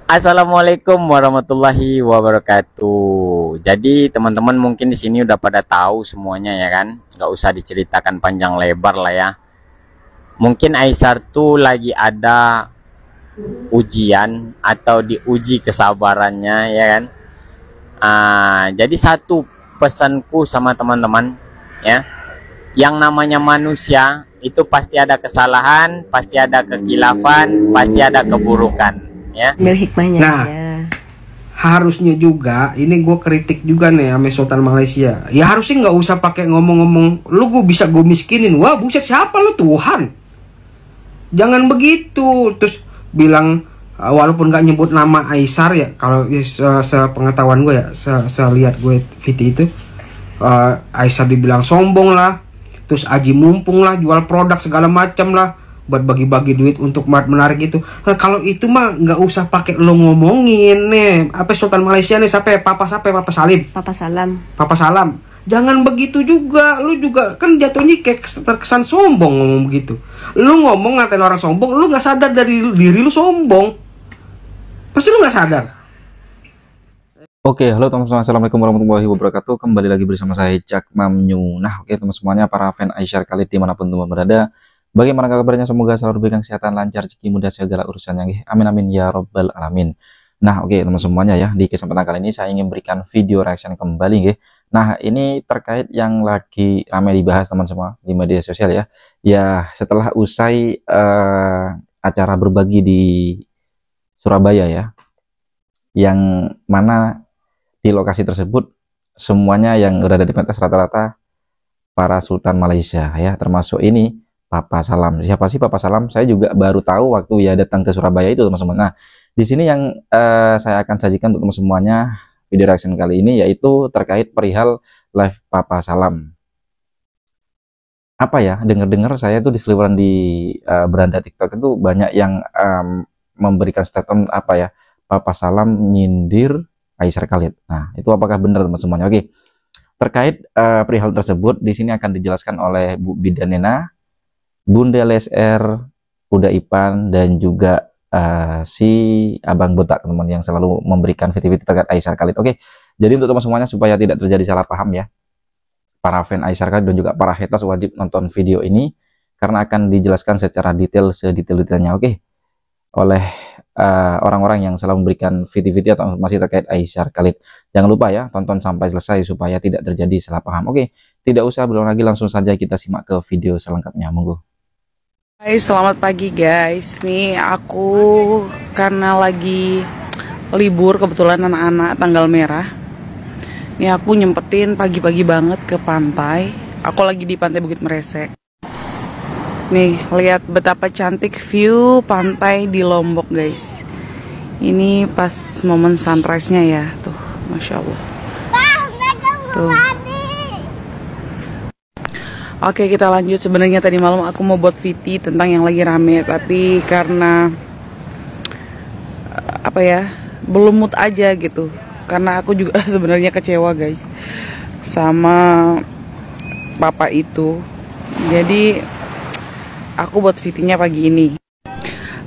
Assalamualaikum warahmatullahi wabarakatuh. Jadi teman-teman mungkin di sini udah pada tahu semuanya ya kan, nggak usah diceritakan panjang lebar lah ya. Mungkin Aisar tuh lagi ada ujian atau diuji kesabarannya ya kan. Jadi satu pesanku sama teman-teman ya, yang namanya manusia itu pasti ada kesalahan, pasti ada kekilafan, pasti ada keburukan ya. Hikmahnya nah aja. Harusnya juga ini gue kritik juga nih sama Sultan Malaysia. Ya harusnya nggak usah pakai ngomong-ngomong lu gue bisa gue miskinin. Wah buset, siapa lu, Tuhan? Jangan begitu terus bilang walaupun nggak nyebut nama Aisar ya, kalau sepengetahuan gue ya, selihat gue video itu, Aisar dibilang sombong lah, terus aji mumpung lah, jual produk segala macam lah buat bagi-bagi duit untuk menarik itu. Nah, kalau itu mah nggak usah pakai lo ngomongin nih. Apa Sultan Malaysia nih, sampai Papa Salim. Papa Salam. Jangan begitu juga. Lu juga kan jatuhnya kayak terkesan sombong ngomong begitu. Lu ngomong ngatain orang sombong, lu nggak sadar dari diri lu sombong. Pasti lu nggak sadar. Oke, halo teman-teman, assalamualaikum warahmatullahi wabarakatuh. Kembali lagi bersama saya Cak Mamnyu. Nah, oke teman semuanya, para fan Aisar Khalid dimanapun teman berada, bagaimana kabarnya? Semoga selalu diberikan kesehatan, lancar, rezeki, mudah segala urusannya. Amin amin ya robbal alamin. Nah, oke teman semuanya ya, di kesempatan kali ini saya ingin berikan video reaction kembali nggih. Nah, ini terkait yang lagi ramai dibahas teman semua di media sosial ya. Ya, setelah usai acara berbagi di Surabaya ya, yang mana di lokasi tersebut semuanya yang berada di pentas rata-rata para Sultan Malaysia ya, termasuk ini Papa Salam. Siapa sih Papa Salam? Saya juga baru tahu waktu ya datang ke Surabaya itu teman-teman. Nah, di sini yang saya akan sajikan untuk teman semuanya video reaction kali ini, yaitu terkait perihal live Papa Salam. Apa ya, dengar-dengar saya tuh di seliweran di beranda TikTok itu banyak yang memberikan statement apa ya, Papa Salam nyindir Aisar Khalid. Nah, itu apakah benar teman semuanya? Oke. Terkait perihal tersebut di sini akan dijelaskan oleh Bu Bidanena, Bunda Lesr, Uda Ipan, dan juga si Abang Botak teman yang selalu memberikan video-video terkait Aisar Khalid. Oke, jadi untuk teman semuanya supaya tidak terjadi salah paham ya, para fan Aisar Khalid dan juga para haters wajib nonton video ini karena akan dijelaskan secara detail, sedetail-detailnya. Oke, oleh orang-orang yang selalu memberikan video-video atau informasi terkait Aisar Khalid. Jangan lupa ya, tonton sampai selesai supaya tidak terjadi salah paham. Oke, tidak usah berlama lagi, langsung saja kita simak ke video selengkapnya. Monggo. Hai, selamat pagi guys. Nih aku karena lagi libur kebetulan anak-anak tanggal merah. Nih aku nyempetin pagi-pagi banget ke pantai. Aku lagi di Pantai Bukit Meresek. Nih lihat betapa cantik view pantai di Lombok guys. Ini pas momen sunrise-nya ya, tuh, masya Allah. Tuh. Oke, kita lanjut. Sebenarnya tadi malam aku mau buat VT tentang yang lagi rame, tapi karena apa ya, belum mood aja gitu. Karena aku juga sebenarnya kecewa guys sama papa itu. Jadi aku buat VT-nya pagi ini.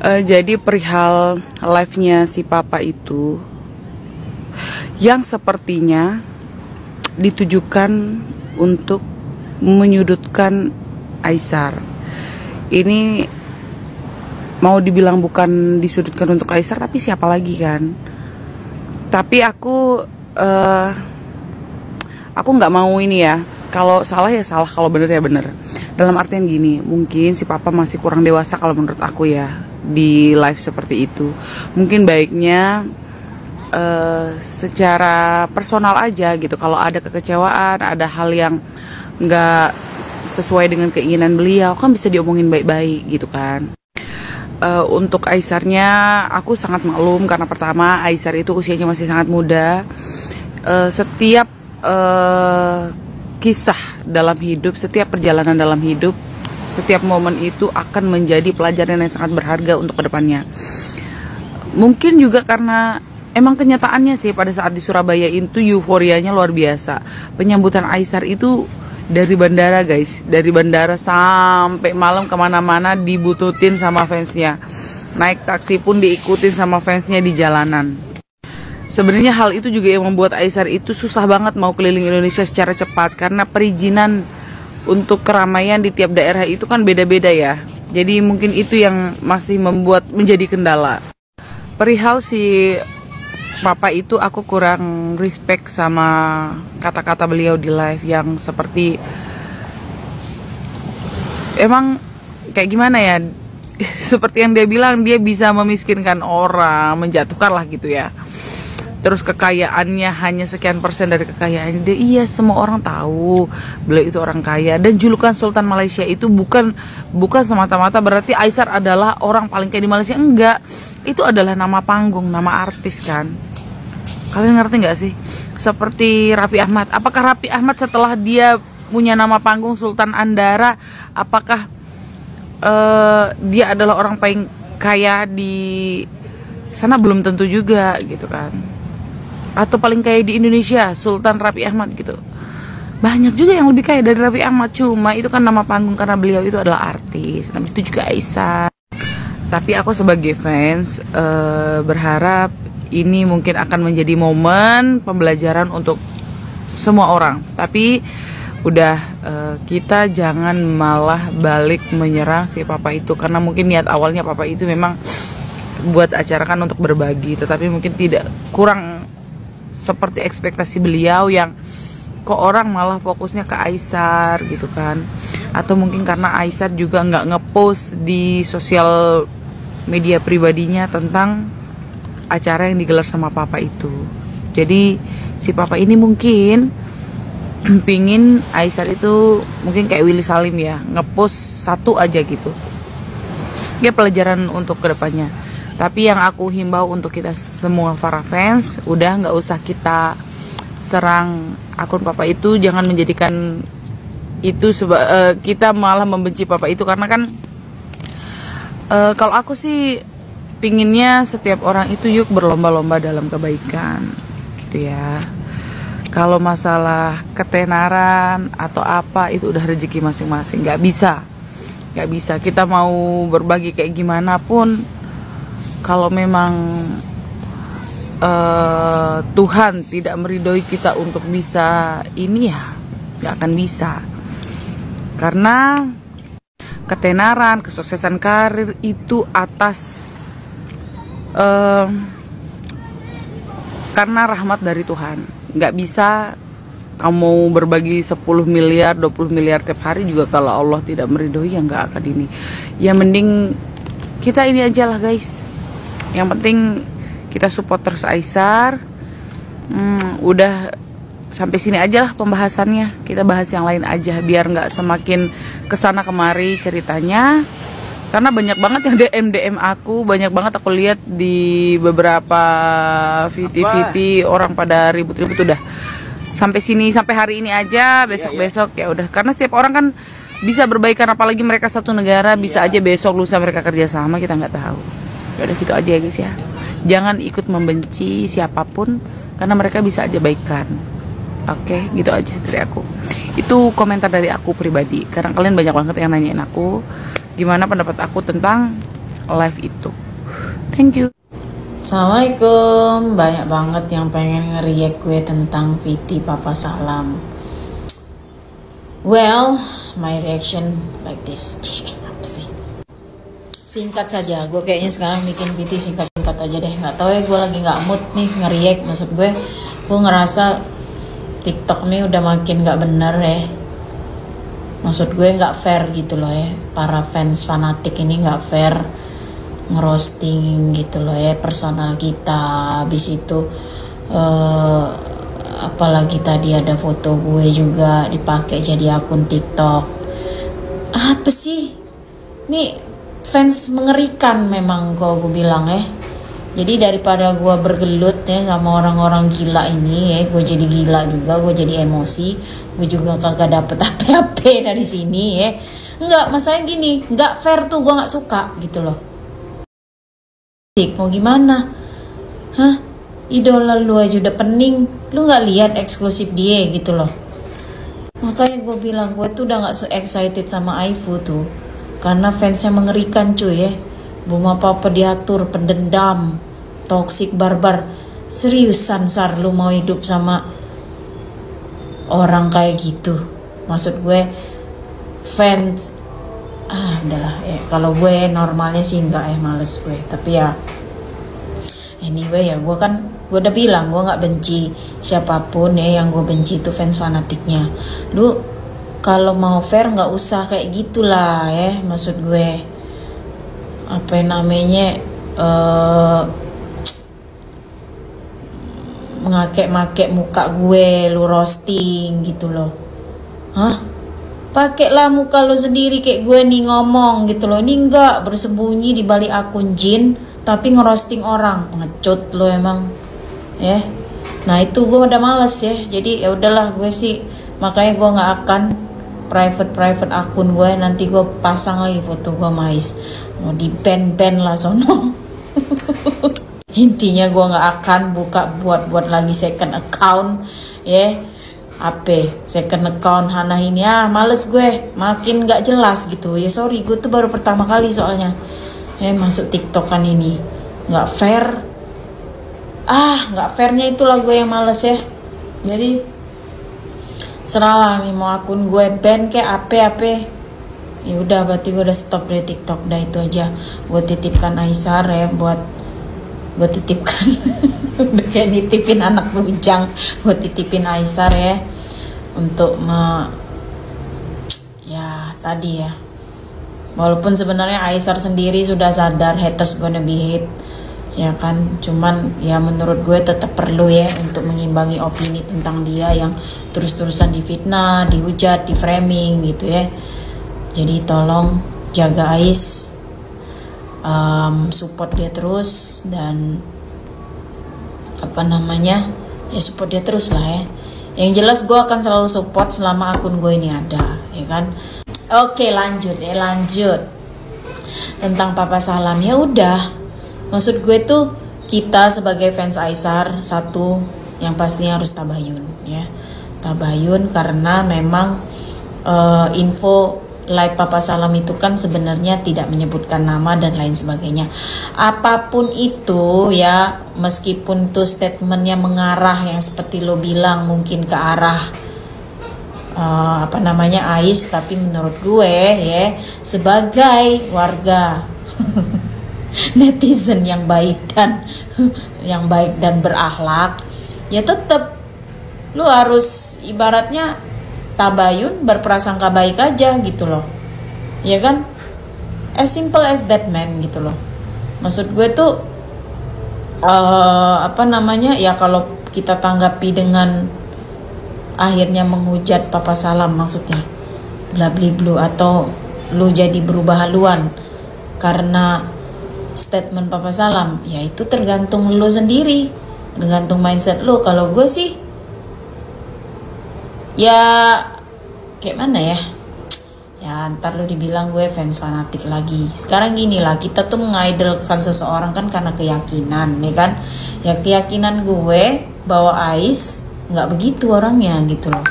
Jadi perihal live-nya si papa itu yang sepertinya ditujukan untuk menyudutkan Aisar. Ini mau dibilang bukan disudutkan untuk Aisar, tapi siapa lagi kan? Tapi aku nggak mau ini ya. Kalau salah ya salah, kalau bener ya bener. Dalam artian gini, mungkin si papa masih kurang dewasa kalau menurut aku ya di live seperti itu. Mungkin baiknya secara personal aja gitu. Kalau ada kekecewaan, ada hal yang nggak sesuai dengan keinginan beliau, kan bisa diomongin baik-baik gitu kan. Untuk Aisarnya aku sangat maklum karena pertama Aisar itu usianya masih sangat muda. Setiap kisah dalam hidup, setiap perjalanan dalam hidup, setiap momen itu akan menjadi pelajaran yang sangat berharga untuk kedepannya. Mungkin juga karena emang kenyataannya sih pada saat di Surabaya itu euforianya luar biasa. Penyambutan Aisar itu dari bandara guys, dari bandara sampai malam kemana-mana dibututin sama fansnya. naik taksi pun diikutin sama fansnya di jalanan. Sebenarnya hal itu juga yang membuat Aisar itu susah banget mau keliling Indonesia secara cepat, karena perizinan untuk keramaian di tiap daerah itu kan beda-beda ya. Jadi mungkin itu yang masih menjadi kendala. Perihal si Papa itu aku kurang respect sama kata-kata beliau di live yang seperti emang kayak gimana ya, seperti yang dia bilang dia bisa memiskinkan orang, menjatuhkan lah gitu ya. Terus kekayaannya hanya sekian persen dari kekayaan dia. Iya, semua orang tahu beliau itu orang kaya. Dan julukan Sultan Malaysia itu bukan semata-mata berarti Aisar adalah orang paling kaya di Malaysia. Enggak, itu adalah nama panggung, nama artis kan. Kalian ngerti nggak sih? Seperti Raffi Ahmad. Apakah Raffi Ahmad setelah dia punya nama panggung Sultan Andara, apakah dia adalah orang paling kaya di sana? Belum tentu juga gitu kan. Atau paling kaya di Indonesia Sultan Raffi Ahmad gitu. Banyak juga yang lebih kaya dari Raffi Ahmad, cuma itu kan nama panggung karena beliau itu adalah artis. Dan itu juga Aisar. Tapi aku sebagai fans berharap ini mungkin akan menjadi momen pembelajaran untuk semua orang. Tapi udah kita jangan malah balik menyerang si Papa itu, karena mungkin niat awalnya Papa itu memang buat acara kan untuk berbagi, tetapi mungkin tidak, kurang seperti ekspektasi beliau yang kok orang malah fokusnya ke Aisar gitu kan. Atau mungkin karena Aisar juga nggak ngepost di sosial media pribadinya tentang acara yang digelar sama Papa itu. Jadi si Papa ini mungkin pingin Aisar itu mungkin kayak Willy Salim ya, ngepost satu aja gitu. Ya pelajaran untuk kedepannya. Tapi yang aku himbau untuk kita semua para fans, udah nggak usah kita serang akun Papa itu. Jangan menjadikan itu kita malah membenci Papa itu, karena kan kalau aku sih pinginnya setiap orang itu yuk berlomba-lomba dalam kebaikan gitu ya. Kalau masalah ketenaran atau apa itu udah rezeki masing-masing, nggak bisa kita mau berbagi kayak gimana pun, kalau memang Tuhan tidak meridhoi kita untuk bisa ini ya nggak akan bisa. Karena ketenaran, kesuksesan karir itu atas karena rahmat dari Tuhan. Nggak bisa kamu berbagi 10 miliar, 20 miliar tiap hari juga kalau Allah tidak meridhoi ya nggak akan ini. Ya mending kita ini aja lah guys. Yang penting kita support terus Aisar. Udah sampai sini aja lah pembahasannya. Kita bahas yang lain aja biar nggak semakin kesana kemari ceritanya. Karena banyak banget yang DM aku, banyak banget aku lihat di beberapa VT orang pada ribut-ribut. Udah sampai sini, sampai hari ini aja. Besok-besok ya udah. Karena setiap orang kan bisa berbaikan, apalagi mereka satu negara, bisa aja besok lusa mereka kerja sama, kita nggak tahu. Ya udah gitu aja ya guys ya. Jangan ikut membenci siapapun karena mereka bisa aja baikan. Oke, gitu aja dari aku. Itu komentar dari aku pribadi. Karena kalian banyak banget yang nanyain aku gimana pendapat aku tentang live itu. Thank you. Assalamualaikum. Banyak banget yang pengen nge-react gue tentang VT Papa Salam. Well, my reaction like this. Apa sih? Singkat saja. Gue kayaknya sekarang bikin VT singkat-singkat aja deh. Gak tau ya, gue lagi gak mood nih nge-react. Maksud gue ngerasa TikTok nih udah makin gak bener ya. Maksud gue gak fair gitu loh ya. Para fans fanatik ini gak fair ngerosting gitu loh ya personal kita. Habis itu apalagi tadi ada foto gue juga dipakai jadi akun TikTok. Apa sih? Nih fans mengerikan memang kalau gue bilang ya. Jadi daripada gue bergelut ya sama orang-orang gila ini ya, gue jadi gila juga, gue jadi emosi, gue juga kagak dapet apa-apa dari sini ya. Enggak, masalahnya gini, enggak fair tuh, gue nggak suka gitu loh. Mau gimana? Hah? Idola lu aja udah pening, lu nggak lihat eksklusif dia gitu loh. Makanya gue bilang gue tuh udah nggak so excited sama Aifu tuh, karena fansnya mengerikan cuy ya. belum apa-apa diatur, pendendam, toksik, barbar. Seriusan Sar, lu mau hidup sama orang kayak gitu? Maksud gue fans, udahlah ya. Kalau gue normalnya sih enggak, males gue. Tapi ya anyway ya, gue udah bilang gue nggak benci siapapun ya. Yang gue benci itu fans fanatiknya. Lu kalau mau fair nggak usah kayak gitulah ya. Maksud gue apa namanya, mengakek-makek muka gue, lu roasting gitu loh. Hah? Pakailah muka lu sendiri kayak gue nih ngomong gitu loh. Ini enggak bersembunyi di balik akun jin tapi ngerosting orang. Pengecut lo emang. Ya. Nah, itu gue udah males ya. Jadi ya udahlah, gue sih makanya gue nggak akan private akun gue. Nanti gue pasang lagi foto gue mais. Mau di ban lah sono. Intinya gue nggak akan buat lagi second account ya. Apa second account Hana ini, males gue, makin nggak jelas gitu ya. Sorry, gue tuh baru pertama kali soalnya masuk TikTokan ini. Nggak fair, nggak fairnya itulah gue yang males ya. Jadi seralah nih, mau akun gue ban kayak apa ya udah, berarti gue udah stop dari TikTok. Udah itu aja. Gue titipkan Aisar ya, gue titipkan udah kayak nitipin anak bujang. Gue titipin Aisar ya untuk ya tadi ya, walaupun sebenarnya Aisar sendiri sudah sadar haters gonna be hate ya kan. Cuman ya menurut gue tetap perlu ya untuk mengimbangi opini tentang dia yang terus-terusan difitnah, dihujat, di framing gitu ya. Jadi tolong jaga Ais, support dia terus, dan apa namanya ya, support dia terus lah ya. Yang jelas gue akan selalu support selama akun gue ini ada ya kan. Oke, lanjut tentang Papa Salam. Ya udah, maksud gue tuh kita sebagai fans Aisar, satu yang pastinya harus tabayun ya. Tabayun karena memang info live Papa Salam itu kan sebenarnya tidak menyebutkan nama dan lain sebagainya. Apapun itu ya, meskipun tuh statementnya mengarah yang seperti lo bilang mungkin ke arah Ais, tapi menurut gue ya sebagai warga netizen yang baik dan berakhlak, ya tetap lo harus ibaratnya tabayun, berprasangka baik aja gitu loh ya kan. As simple as that man gitu loh. Maksud gue tuh ya kalau kita tanggapi dengan akhirnya menghujat Papa Salam, maksudnya bla bli blu, atau lu jadi berubah haluan karena statement Papa Salam, ya itu tergantung lu sendiri, tergantung mindset lu. Kalau gue sih ya kayak mana ya, ntar lu dibilang gue fans fanatik lagi. Sekarang gini lah, kita tuh mengidolkan seseorang kan karena keyakinan ya kan. Ya keyakinan gue bahwa Ais nggak begitu orangnya gitu loh.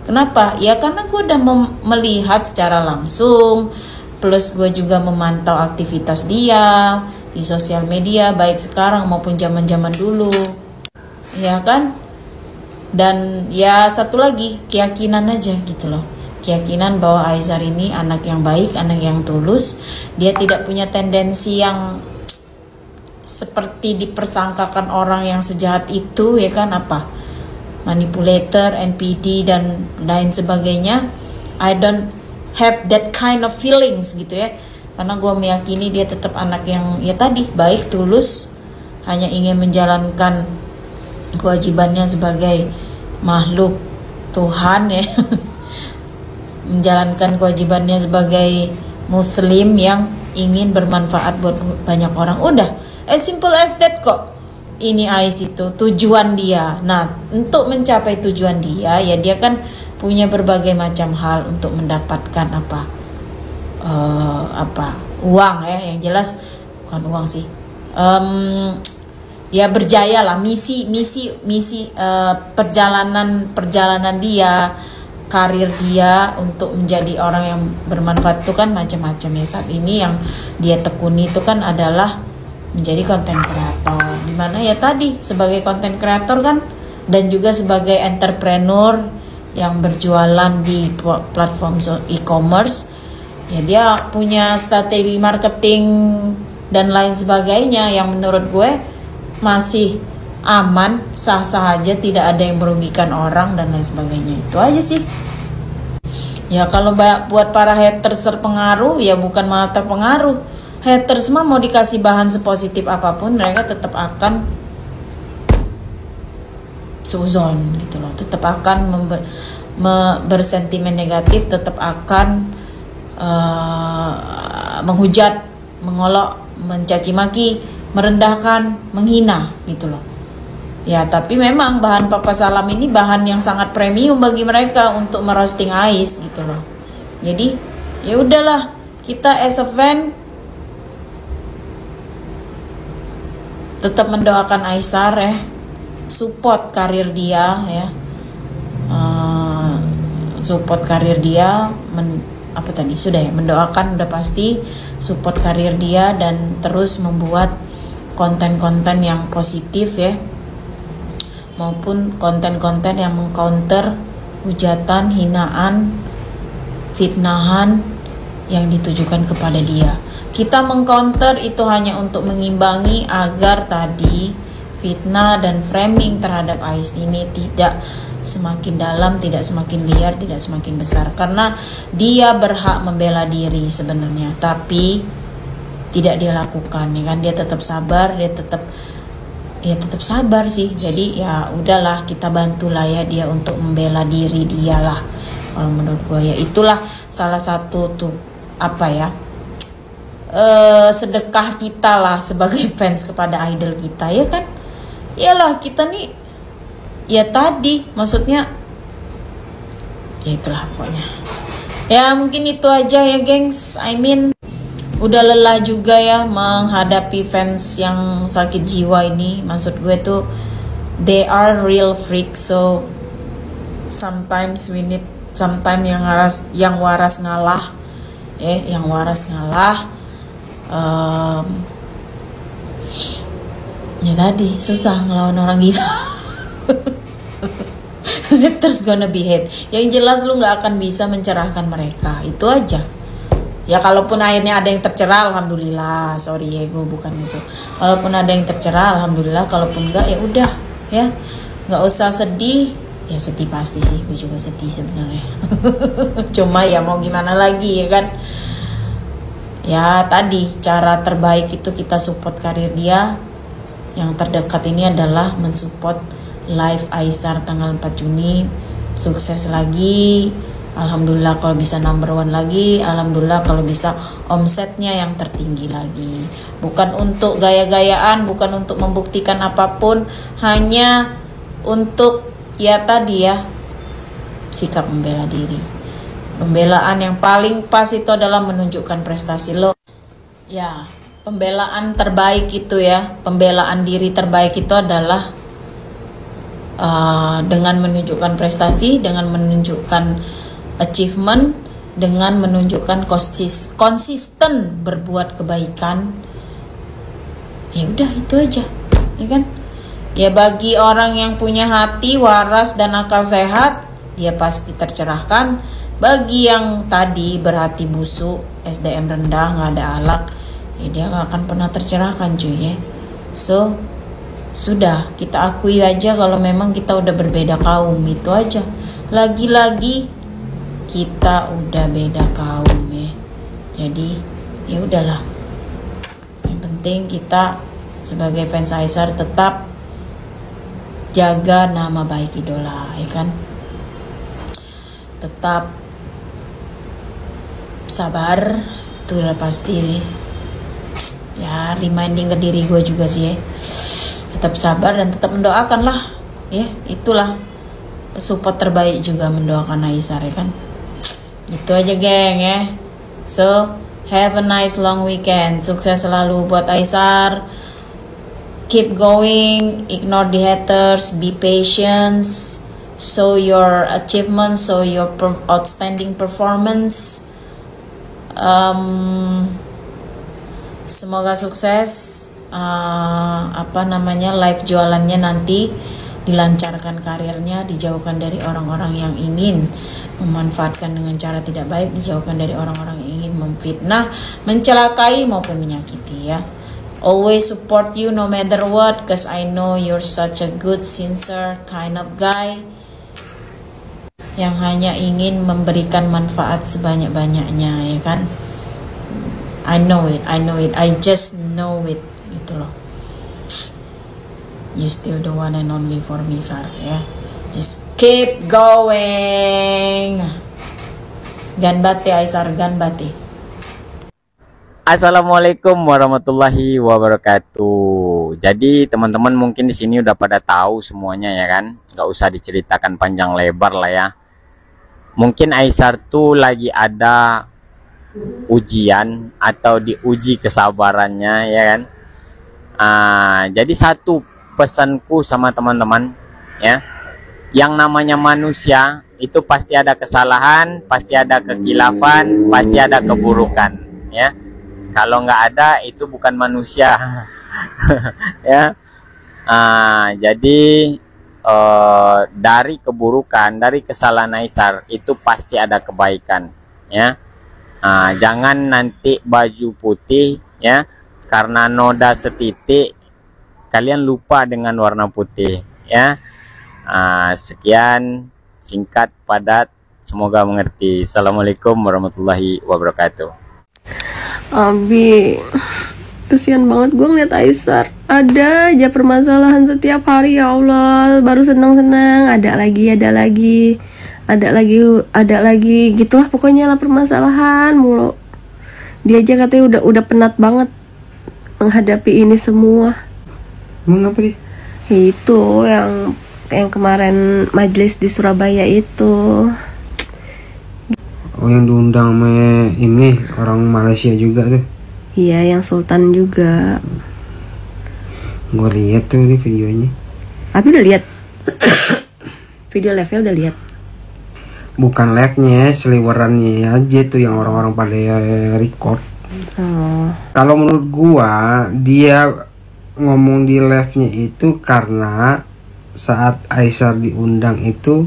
Kenapa? Ya karena gue udah melihat secara langsung, plus gue juga memantau aktivitas dia di sosial media, baik sekarang maupun zaman-zaman dulu ya kan. Dan ya satu lagi, keyakinan aja gitu loh. Keyakinan bahwa Aisar ini anak yang baik, anak yang tulus. Dia tidak punya tendensi yang seperti dipersangkakan orang yang sejahat itu ya kan, manipulator, NPD dan lain sebagainya. I don't have that kind of feelings gitu ya. Karena gue meyakini dia tetap anak yang ya tadi, baik, tulus, hanya ingin menjalankan kewajibannya sebagai makhluk Tuhan ya. Menjalankan kewajibannya sebagai muslim yang ingin bermanfaat buat banyak orang. Udah, as simple as that kok. Ini Ais itu tujuan dia. Nah, untuk mencapai tujuan dia ya dia kan punya berbagai macam hal untuk mendapatkan uang ya. Yang jelas bukan uang sih. Ya berjaya lah, misi perjalanan dia karir dia untuk menjadi orang yang bermanfaat itu kan macam-macam ya. Saat ini yang dia tekuni itu kan adalah menjadi konten kreator, dimana ya tadi sebagai konten kreator kan, dan juga sebagai entrepreneur yang berjualan di platform e-commerce ya, dia punya strategi marketing dan lain sebagainya yang menurut gue masih aman, sah-sah aja, tidak ada yang merugikan orang dan lain sebagainya. Itu aja sih. Ya kalau buat para haters terpengaruh, ya bukan malah terpengaruh. Haters mah mau dikasih bahan sepositif apapun, mereka tetap akan suzon gitu loh. Tetap akan bersentimen negatif, tetap akan menghujat, mengolok, mencaci maki, merendahkan, menghina gitu loh. Ya tapi memang bahan Papa Salam ini bahan yang sangat premium bagi mereka untuk merosting Ais gitu loh. Jadi ya udahlah, kita as a fan tetap mendoakan Aisar ya, support karir dia ya, support karir dia, mendoakan udah pasti, support karir dia dan terus membuat konten-konten yang positif ya, maupun konten-konten yang mengcounter hujatan, hinaan, fitnahan yang ditujukan kepada dia. Kita mengcounter itu hanya untuk mengimbangi agar tadi fitnah dan framing terhadap Ais ini tidak semakin dalam, tidak semakin liar, tidak semakin besar. Karena dia berhak membela diri sebenarnya, tapi tidak dia lakukan ya kan. Dia tetap sabar, dia tetap sabar sih. Jadi ya udahlah, kita bantulah ya dia untuk membela diri dia lah. Kalau menurut gue ya itulah salah satu tuh sedekah kita lah sebagai fans kepada idol kita ya kan. Iyalah kita nih ya tadi maksudnya ya itulah pokoknya. Ya mungkin itu aja ya gengs. Udah lelah juga ya menghadapi fans yang sakit jiwa ini. Maksud gue tuh they are real freak, so sometimes yang waras ngalah yang waras ngalah. Ya tadi susah ngelawan orang gila. Haters gonna be hate. Yang jelas lu nggak akan bisa mencerahkan mereka, itu aja. Ya kalaupun akhirnya ada yang tercerah, alhamdulillah. Sorry ya, gue bukan itu. Kalaupun ada yang tercerah, alhamdulillah. Kalaupun enggak, ya udah, ya nggak usah sedih. Ya sedih pasti sih, gue juga sedih sebenarnya. Cuma ya mau gimana lagi ya kan. Ya tadi cara terbaik itu kita support karir dia. Yang terdekat ini adalah mensupport live Aisar tanggal 4 Juni. Sukses lagi. Alhamdulillah kalau bisa number 1 lagi. Alhamdulillah kalau bisa omsetnya yang tertinggi lagi. Bukan untuk gaya-gayaan, bukan untuk membuktikan apapun, hanya untuk ya tadi ya sikap membela diri. Pembelaan yang paling pas itu adalah menunjukkan prestasi lo. Ya, pembelaan terbaik itu ya, pembelaan diri terbaik itu adalah dengan menunjukkan prestasi, dengan menunjukkan achievement, dengan menunjukkan konsisten berbuat kebaikan. Ya udah itu aja, ya kan? Ya bagi orang yang punya hati waras dan akal sehat, dia pasti tercerahkan. Bagi yang tadi berhati busuk, SDM rendah, nggak ada alak, ya dia nggak akan pernah tercerahkan cuy ya. So sudah kita akui aja kalau memang kita udah berbeda kaum, itu aja. Lagi-lagi kita udah beda kaum ya. Jadi ya udahlah. Yang penting kita sebagai fans Aisar tetap jaga nama baik idola ya kan. Tetap sabar, itu udah pasti ya, reminding ke diri gue juga sih ya. Tetap sabar dan tetap mendoakan lah ya, itulah support terbaik juga, mendoakan Aisar ya kan. Itu aja geng ya. So have a nice long weekend, sukses selalu buat Aisar. Keep going, ignore the haters, be patient, show your achievements, show your outstanding performance. Semoga sukses. Live jualannya nanti, dilancarkan karirnya, dijauhkan dari orang-orang yang ingin memanfaatkan dengan cara tidak baik, dijauhkan dari orang-orang yang ingin memfitnah, mencelakai maupun menyakiti ya. Always support you no matter what, cause I know you're such a good, sincere kind of guy yang hanya ingin memberikan manfaat sebanyak-banyaknya, ya kan? I know it, I just know it, gitu loh. You still the one and only for me, Sar, ya. Just keep going. Ganbate, Aisar, ganbate. Assalamualaikum warahmatullahi wabarakatuh. Jadi teman-teman mungkin di sini udah pada tahu semuanya ya kan, nggak usah diceritakan panjang lebar lah ya. Mungkin Aisar tuh lagi ada ujian atau diuji kesabarannya ya kan. Jadi satu pesanku sama teman-teman ya, yang namanya manusia itu pasti ada kesalahan, pasti ada kekhilafan, pasti ada keburukan ya. Kalau nggak ada itu bukan manusia ya. Jadi dari keburukan, dari kesalahan Aisar itu pasti ada kebaikan ya. Jangan nanti baju putih ya, karena noda setitik kalian lupa dengan warna putih ya. Sekian, singkat, padat, semoga mengerti. Assalamualaikum warahmatullahi wabarakatuh. Abi, kesian banget gue ngeliat Aisar. Ada aja permasalahan setiap hari, ya Allah. Baru senang-senang, ada lagi gitulah pokoknya lah, permasalahan mulu. Dia aja katanya udah penat banget menghadapi ini semua. Emang apa dia? Itu yang kemarin majelis di Surabaya itu. Oh, yang diundang sama ini orang Malaysia juga tuh. Iya, yang Sultan juga. Gue lihat tuh ini videonya. Abi udah lihat? Video live-nya udah lihat? Bukan live-nya, seliwerannya aja tuh yang orang-orang pada record. Kalau menurut gua, dia ngomong di live-nya itu karena saat Aisar diundang itu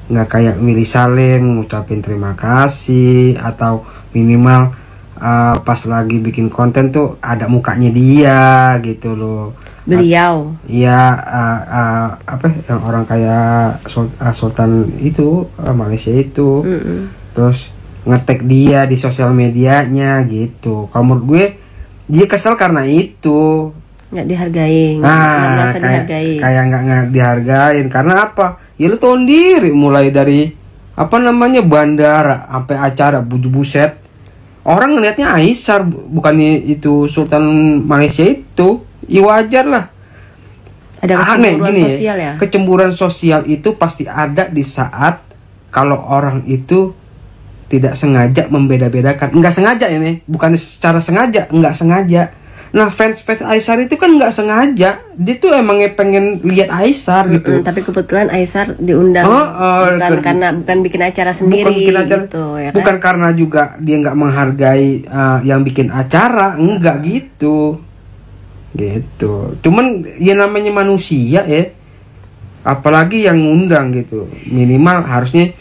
nggak kayak Willy Salim ngucapin terima kasih, atau minimal pas lagi bikin konten tuh ada mukanya dia gitu loh. Beliau? Iya, apa yang orang kayak Sultan itu Malaysia itu, terus ngetek dia di sosial medianya gitu. Kalau menurut gue dia kesel karena itu, nggak dihargai, nggak merasa dihargai. Kayak nggak dihargain karena apa? Ya lu tahu sendiri, mulai dari apa namanya bandara sampai acara buset. Orang ngelihatnya Aisar, bukannya itu Sultan Malaysia itu. Ya wajar lah. Ada kecemburuan sosial ya? Kecemburuan sosial itu pasti ada di saat kalau orang itu tidak sengaja membeda-bedakan. Nggak sengaja ini, bukan secara sengaja, nggak sengaja. Nah, fans Aisar itu kan nggak sengaja, dia tuh emangnya pengen lihat Aisar gitu. Tapi kebetulan Aisar diundang, bukan bikin acara sendiri, gitu, ya kan? Bukan karena juga dia nggak menghargai yang bikin acara, enggak gitu. Cuman ya namanya manusia ya, apalagi yang ngundang gitu, minimal harusnya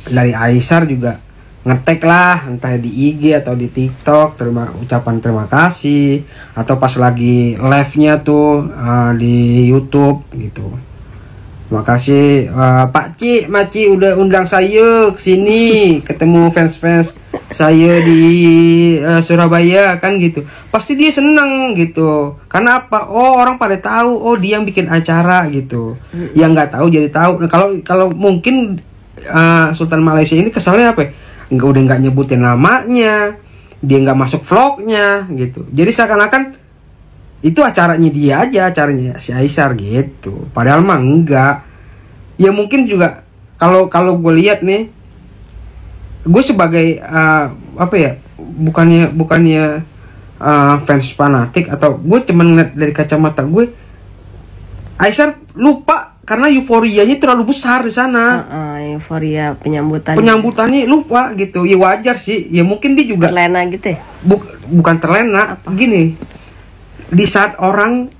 dari Aisar juga ngetek lah, entah di IG atau di TikTok, ucapan terima kasih, atau pas lagi live-nya tuh di YouTube gitu. Makasih Pak Maci udah undang saya ke sini, ketemu fans saya di Surabaya kan gitu. Pasti dia seneng gitu. Karena apa? Oh, orang pada tahu, oh dia yang bikin acara gitu. Yang nggak tahu jadi tahu. Nah, kalau mungkin Sultan Malaysia ini kesalnya apa ya? Udah nggak nyebutin namanya, dia nggak masuk vlognya gitu. Jadi seakan-akan itu acaranya dia aja, acaranya si Aisar gitu. Padahal mah enggak. Ya mungkin juga kalau gue lihat nih, gue sebagai apa ya, bukannya fans fanatik, atau gue cuma ngeliat dari kacamata gue, Aisar lupa karena euforianya terlalu besar di sana. Euforia Penyambutannya lupa gitu. Ya wajar sih. Ya mungkin dia juga terlena gitu ya. Bukan terlena. Gini, di saat orang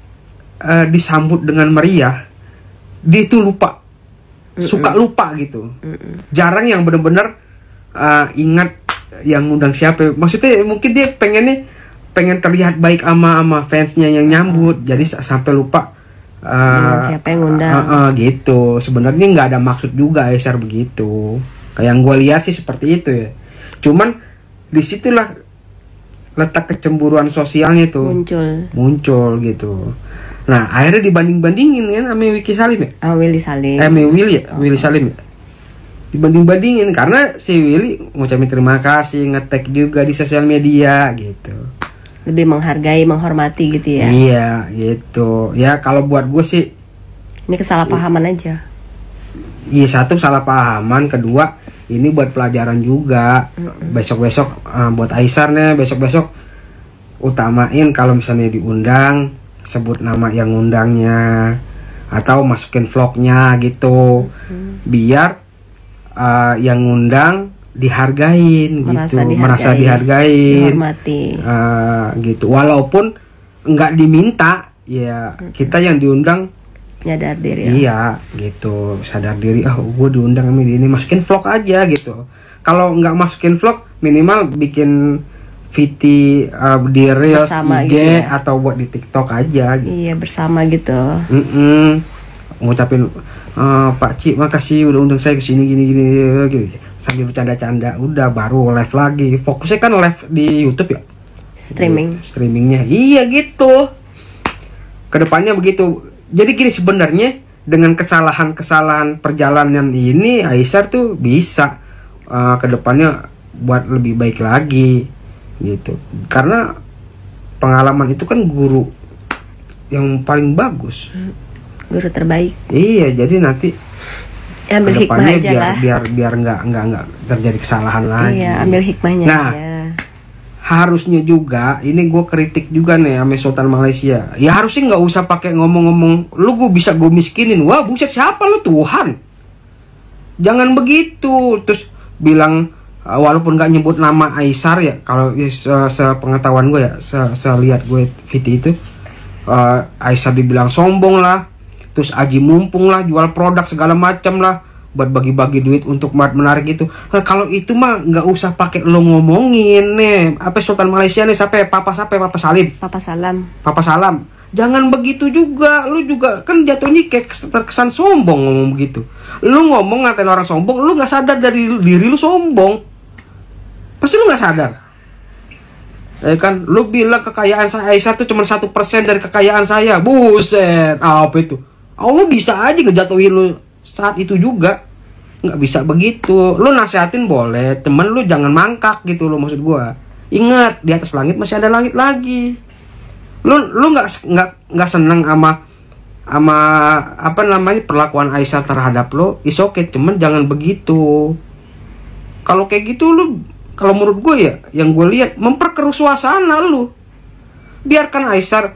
disambut dengan meriah, dia itu lupa. Suka lupa gitu. Jarang yang benar-benar ingat yang ngundang siapa. Maksudnya mungkin dia pengen terlihat baik sama fansnya yang nyambut, jadi sampai lupa dengan siapa yang ngundang. Gitu. Sebenarnya nggak ada maksud juga Aisar begitu. Kayak yang gue lihat sih seperti itu ya. Cuman disitulah letak kecemburuan sosialnya tuh muncul gitu. Nah akhirnya dibanding-bandingin kan sama Willy Salim ya. Willy Salim ya. Dibanding-bandingin karena si Willy ngucapin terima kasih, nge-tag juga di sosial media gitu. Lebih menghargai, menghormati gitu ya. Iya gitu. Ya kalau buat gue sih ini kesalahpahaman aja. Iya, satu salah pahaman, kedua ini buat pelajaran juga. Besok-besok buat Aisar nih, besok-besok utamain kalau misalnya diundang sebut nama yang ngundangnya atau masukin vlognya gitu. Biar yang ngundang dihargain, merasa dihargain, dihormati, gitu. Walaupun nggak diminta, ya kita yang diundang nyadar diri. Iya, gitu, sadar diri. Gue diundang sama ini, masukin vlog aja gitu. Kalau nggak masukin vlog, minimal bikin VT di Reels, bersama IG gitu ya. Atau buat di TikTok aja. Gitu. Iya, bersama gitu. Ngucapin Pak Ci, makasih udah undang saya ke sini gini gitu. Sambil bercanda-canda, udah baru live lagi. Fokusnya kan live di YouTube ya. Streamingnya. Iya gitu. Kedepannya begitu. Jadi gini sebenarnya dengan kesalahan-kesalahan perjalanan ini Aisar tuh bisa kedepannya buat lebih baik lagi gitu. Karena pengalaman itu kan guru yang paling bagus. Guru terbaik. Iya, jadi nanti ambil hikmah aja lah. Biar nggak terjadi kesalahan lagi. Iya, ambil hikmahnya aja. Harusnya juga, ini gue kritik juga nih sama Sultan Malaysia. Ya harusnya nggak usah pakai ngomong-ngomong, lu gue bisa gue miskinin. Wah buset, siapa lu, Tuhan? Jangan begitu. Terus bilang walaupun nggak nyebut nama Aisar ya, kalau sepengetahuan gue ya, selihat gue video itu, Aisar dibilang sombong lah. Terus Aji mumpung lah, jual produk segala macam lah, buat bagi-bagi duit untuk menarik itu. Kalau itu mah nggak usah pakai lo ngomongin nih. Apa Sultan Malaysia nih, Papa Salam. Jangan begitu juga. Lu juga kan jatuhnya kayak terkesan sombong ngomong begitu. Lu ngomong ngatain orang sombong, lu nggak sadar dari diri lu sombong. Pasti lu nggak sadar. Kan lu bilang kekayaan saya Aisyah tuh cuma 1% dari kekayaan saya. Buset, apa itu? Allah bisa aja ngejatuhin lu saat itu juga. Nggak bisa begitu. Lu nasihatin boleh, temen lu jangan mangkak gitu lo, maksud gua. Ingat, di atas langit masih ada langit lagi. Lu nggak seneng sama apa namanya perlakuan Aisyah terhadap lo, is okay, cuman jangan begitu. Kalau kayak gitu lu, kalau menurut gue ya, yang gue lihat memperkeruh suasana lu. Biarkan Aisyah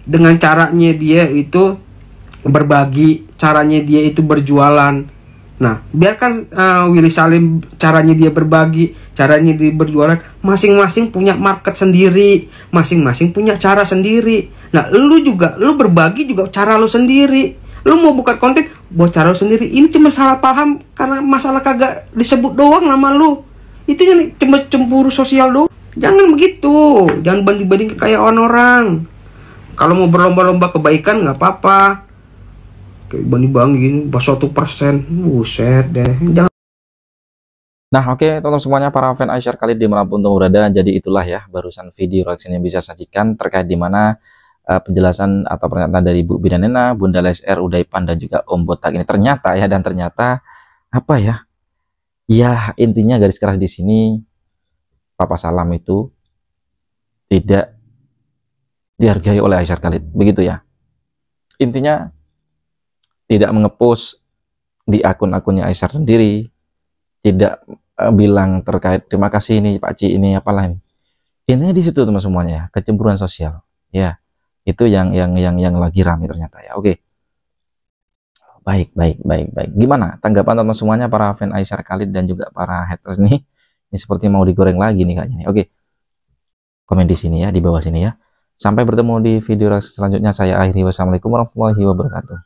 dengan caranya dia itu berbagi, caranya dia itu berjualan. Nah, biarkan Willy Salim caranya dia berbagi, caranya dia berjualan. Masing-masing punya market sendiri, masing-masing punya cara sendiri. Nah, lu berbagi juga cara lu sendiri. Lu mau buka konten buat cara lu sendiri. Ini cuma salah paham karena masalah kagak disebut doang nama lu. Itu kan cuma cemburu sosial doang. Jangan begitu. Jangan banding-banding kekayaan orang. Kalau mau berlomba-lomba kebaikan nggak apa-apa. Kayak banding-bandingin 1%. Buset deh. Jangan. Nah oke teman-teman semuanya, para fan Aisyar kali dimanapun untuk berada, jadi itulah ya barusan video reaction yang bisa sajikan terkait dimana penjelasan atau pernyataan dari Bu Bidanena, Bunda Lesr, Udaipan dan juga Om Botak ini ternyata apa ya? Ya intinya garis keras di sini Papa Salam itu tidak dihargai oleh Aisyar Khalid, begitu ya. Intinya tidak mengepost di akun-akunnya Aisyar sendiri, tidak bilang terkait terima kasih ini Pak Ci ini apalah ini. Intinya di situ teman semuanya, kecemburuan sosial. Ya, itu yang lagi ramai ternyata ya. Oke. Baik, baik, baik, baik. Gimana tanggapan teman semuanya para fan Aisyar Khalid dan juga para haters nih? Ini seperti mau digoreng lagi nih kayaknya nih. Oke. Komen di sini ya, di bawah sini ya. Sampai bertemu di video selanjutnya. Saya akhiri. Wassalamualaikum warahmatullahi wabarakatuh.